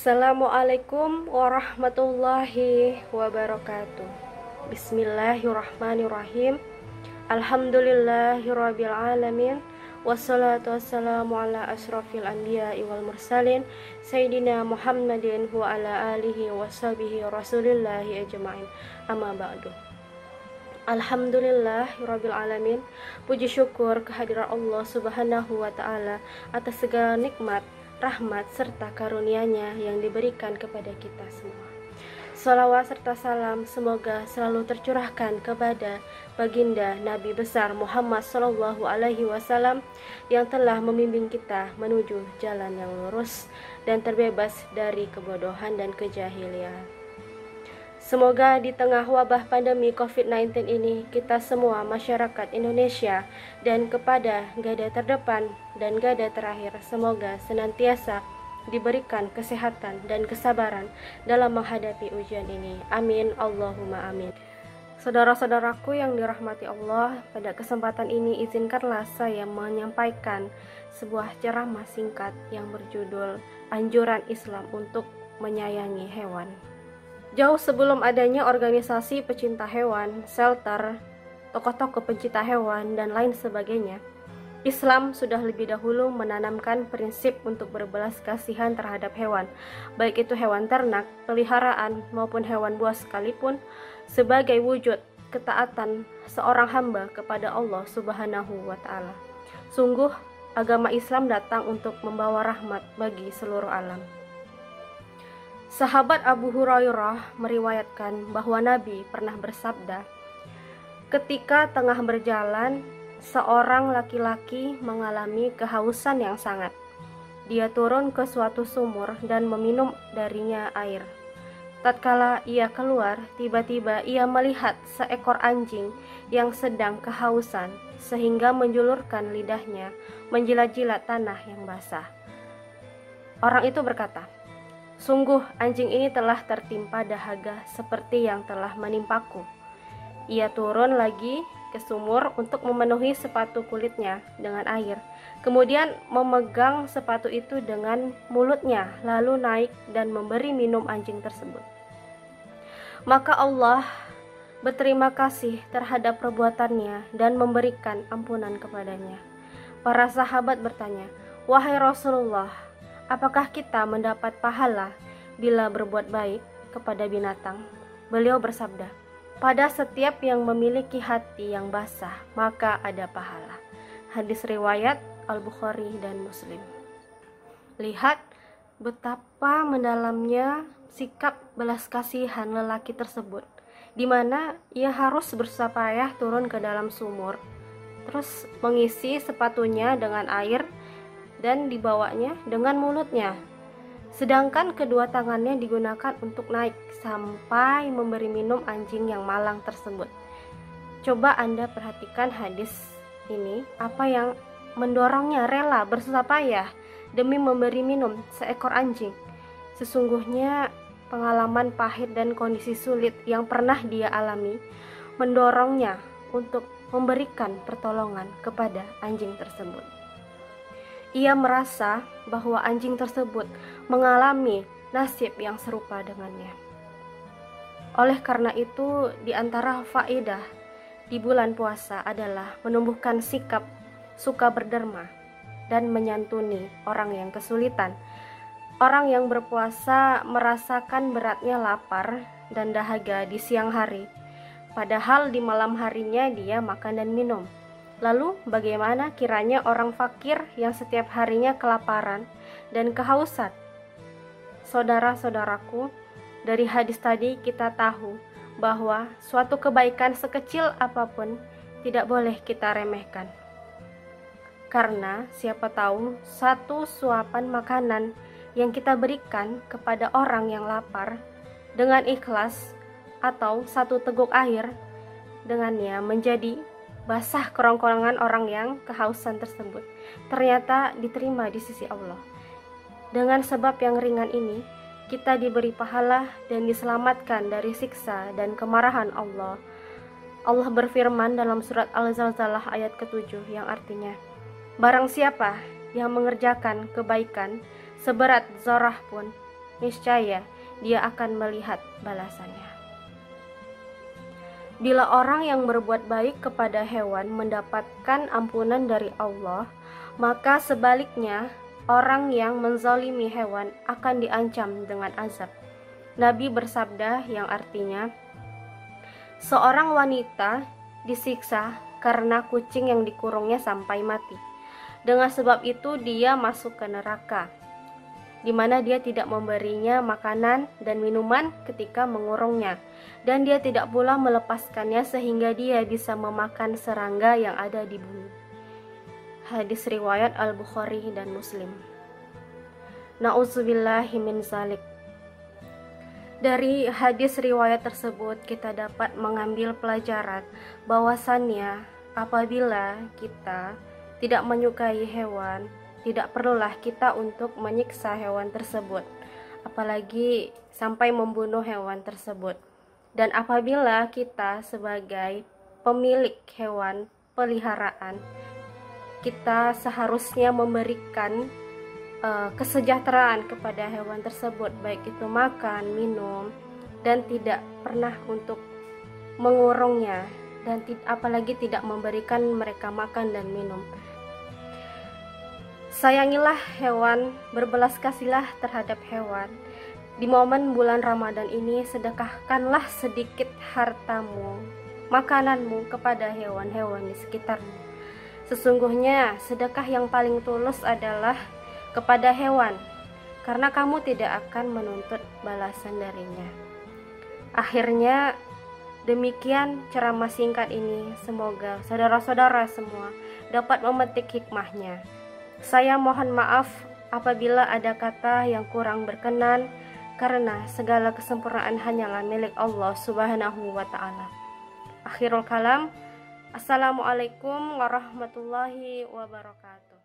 Assalamualaikum warahmatullahi wabarakatuh. Bismillahirrahmanirrahim. Alhamdulillahirabbil alamin. Wassalatu wassalamu ala asyrafil anbiya'i wal mursalin Sayyidina Muhammadin wa ala alihi washabihi rasulillahi ajma'in. Amma ba'du. Alhamdulillahirabbil alamin. Puji syukur kehadiran Allah Subhanahu wa taala atas segala nikmat, rahmat serta karunia-Nya yang diberikan kepada kita semua. Salawat serta salam semoga selalu tercurahkan kepada baginda Nabi besar Muhammad sallallahu alaihi wasallam yang telah membimbing kita menuju jalan yang lurus dan terbebas dari kebodohan dan kejahilian. Semoga di tengah wabah pandemi COVID-19 ini, kita semua masyarakat Indonesia dan kepada garda terdepan dan garda terakhir, semoga senantiasa diberikan kesehatan dan kesabaran dalam menghadapi ujian ini. Amin, Allahumma amin. Saudara-saudaraku yang dirahmati Allah, pada kesempatan ini izinkanlah saya menyampaikan sebuah ceramah singkat yang berjudul Anjuran Islam untuk Menyayangi Hewan. Jauh sebelum adanya organisasi pecinta hewan, shelter, tokoh-tokoh pencinta hewan, dan lain sebagainya, Islam sudah lebih dahulu menanamkan prinsip untuk berbelas kasihan terhadap hewan, baik itu hewan ternak, peliharaan, maupun hewan buas sekalipun, sebagai wujud ketaatan seorang hamba kepada Allah Subhanahu wa Ta'ala. Sungguh, agama Islam datang untuk membawa rahmat bagi seluruh alam. Sahabat Abu Hurairah meriwayatkan bahwa Nabi pernah bersabda, ketika tengah berjalan, seorang laki-laki mengalami kehausan yang sangat. Dia turun ke suatu sumur dan meminum darinya air. Tatkala ia keluar, tiba-tiba ia melihat seekor anjing yang sedang kehausan, sehingga menjulurkan lidahnya menjilat-jilat tanah yang basah. Orang itu berkata, sungguh anjing ini telah tertimpa dahaga seperti yang telah menimpaku. Ia turun lagi ke sumur untuk memenuhi sepatu kulitnya dengan air. Kemudian memegang sepatu itu dengan mulutnya, lalu naik dan memberi minum anjing tersebut. Maka Allah berterima kasih terhadap perbuatannya dan memberikan ampunan kepadanya. Para sahabat bertanya, wahai Rasulullah, apakah kita mendapat pahala bila berbuat baik kepada binatang? Beliau bersabda, pada setiap yang memiliki hati yang basah, maka ada pahala. Hadis riwayat Al-Bukhari dan Muslim. Lihat betapa mendalamnya sikap belas kasihan lelaki tersebut, di mana ia harus bersusah payah turun ke dalam sumur, terus mengisi sepatunya dengan air dan dibawanya dengan mulutnya, sedangkan kedua tangannya digunakan untuk naik sampai memberi minum anjing yang malang tersebut. Coba Anda perhatikan hadis ini, apa yang mendorongnya rela bersusah payah demi memberi minum seekor anjing. Sesungguhnya pengalaman pahit dan kondisi sulit yang pernah dia alami mendorongnya untuk memberikan pertolongan kepada anjing tersebut. Ia merasa bahwa anjing tersebut mengalami nasib yang serupa dengannya. Oleh karena itu, di antara faedah di bulan puasa adalah menumbuhkan sikap suka berderma dan menyantuni orang yang kesulitan. Orang yang berpuasa merasakan beratnya lapar dan dahaga di siang hari, padahal di malam harinya dia makan dan minum. Lalu bagaimana kiranya orang fakir yang setiap harinya kelaparan dan kehausan? Saudara-saudaraku, dari hadis tadi kita tahu bahwa suatu kebaikan sekecil apapun tidak boleh kita remehkan. Karena siapa tahu satu suapan makanan yang kita berikan kepada orang yang lapar dengan ikhlas, atau satu teguk air dengannya menjadi basah kerongkongan orang yang kehausan tersebut, ternyata diterima di sisi Allah. Dengan sebab yang ringan ini, kita diberi pahala dan diselamatkan dari siksa dan kemarahan Allah. Allah berfirman dalam surat Al-Zalzalah ayat ke-7 yang artinya, barang siapa yang mengerjakan kebaikan seberat zarah pun, niscaya dia akan melihat balasannya. Bila orang yang berbuat baik kepada hewan mendapatkan ampunan dari Allah, maka sebaliknya orang yang menzalimi hewan akan diancam dengan azab. Nabi bersabda yang artinya, seorang wanita disiksa karena kucing yang dikurungnya sampai mati. Dengan sebab itu dia masuk ke neraka, di mana dia tidak memberinya makanan dan minuman ketika mengurungnya, dan dia tidak pula melepaskannya sehingga dia bisa memakan serangga yang ada di bumi. Hadis riwayat Al-Bukhari dan Muslim. Na'udzubillahi min zalik. Dari hadis riwayat tersebut kita dapat mengambil pelajaran bahwasannya apabila kita tidak menyukai hewan, tidak perlulah kita untuk menyiksa hewan tersebut, apalagi sampai membunuh hewan tersebut. Dan apabila kita sebagai pemilik hewan peliharaan, kita seharusnya memberikan kesejahteraan kepada hewan tersebut, baik itu makan, minum, dan tidak pernah untuk mengurungnya, dan apalagi tidak memberikan mereka makan dan minum. Sayangilah hewan, berbelas kasihlah terhadap hewan. Di momen bulan Ramadan ini, sedekahkanlah sedikit hartamu, makananmu kepada hewan-hewan di sekitarmu. Sesungguhnya sedekah yang paling tulus adalah kepada hewan, karena kamu tidak akan menuntut balasan darinya. Akhirnya, demikian ceramah singkat ini. Semoga saudara-saudara semua dapat memetik hikmahnya. Saya mohon maaf apabila ada kata yang kurang berkenan, karena segala kesempurnaan hanyalah milik Allah Subhanahu wa Ta'ala. Akhirul kalam, Assalamualaikum warahmatullahi wabarakatuh.